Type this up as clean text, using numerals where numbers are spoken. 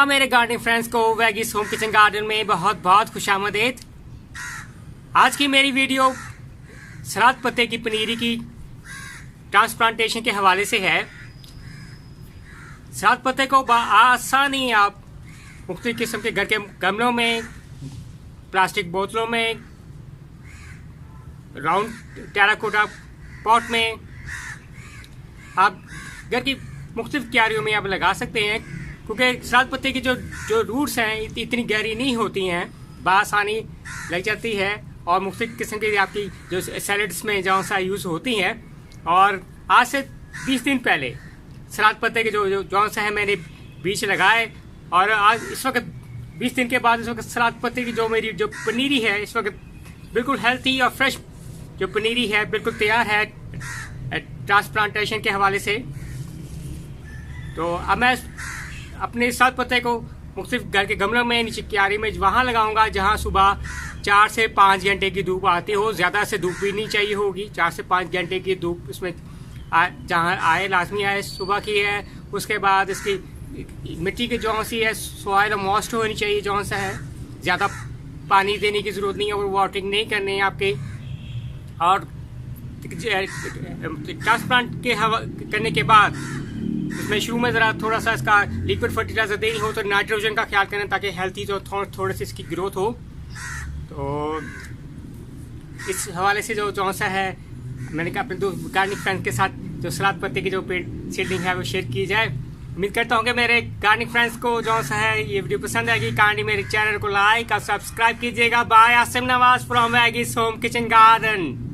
तमाम मेरे gardening friends को वैगीज होम किचन गार्डन में बहुत बहुत खुशामदीद। आज की मेरी वीडियो सलाद पत्ते की पनीरी की ट्रांसप्लांटेशन के हवाले से है। सलाद पत्ते को आसानी आप मुख्तलिफ किस्म के घर के गमलों में, प्लास्टिक बोतलों में, राउंड टेराकोटा पॉट में, आप घर की मुख्तलिफ क्यारियों में आप लगा सकते हैं, क्योंकि सलाद पत्ते की जो रूट्स हैं इतनी गहरी नहीं होती हैं, बआसानी लग जाती है और मुख्तलिफ किस्म की आपकी जो सैलड्स में जौन सा यूज़ होती हैं। और आज से 20 दिन पहले सलाद पत्ते के जौन सा है मैंने बीज लगाए, और आज इस वक्त 20 दिन के बाद इस वक्त सलाद पत्ते की मेरी पनीरी है इस वक्त बिल्कुल हेल्थी और फ्रेश जो पनीरी है बिल्कुल तैयार है ट्रांसप्लांटेशन के हवाले से। तो अब मैं अपने सलाद पत्ते को मुख्तलिफ घर के गमलों में, नीचे क्यारी में वहाँ लगाऊंगा जहाँ सुबह 4 से 5 घंटे की धूप आती हो। ज़्यादा से धूप भी नहीं चाहिए होगी, 4 से 5 घंटे की धूप इसमें जहाँ आए, लाजमी आए, सुबह की है। उसके बाद इसकी मिट्टी की जौन सी है सॉइल मॉइस्ट होनी चाहिए, जौन सा है ज़्यादा पानी देने की ज़रूरत नहीं है, और वाटरिंग नहीं करनी है आपके। और ट्रांसप्लांट करने के बाद इसमें शुरू में ज़रा थोड़ा सा इसका लिक्विड फर्टिलाइजर देनी हो तो नाइट्रोजन का ख्याल करें, ताकि हेल्थी जो थोड़े से इसकी ग्रोथ हो। तो इस हवाले से जौन सा है मैंने कहा अपने दो गार्डनिंग फ्रेंड्स के साथ जो सलाद पत्ते की जो पेड़ सीडलिंग है वो शेयर की जाए। उम्मीद करता हूँ कि मेरे गार्डनिंग फ्रेंड्स को जौन सा है ये वीडियो पसंद आएगी। काइंडली मेरे चैनल को लाइक और सब्सक्राइब कीजिएगा। Bye, Asim Nawaz from veggies home kitchen garden.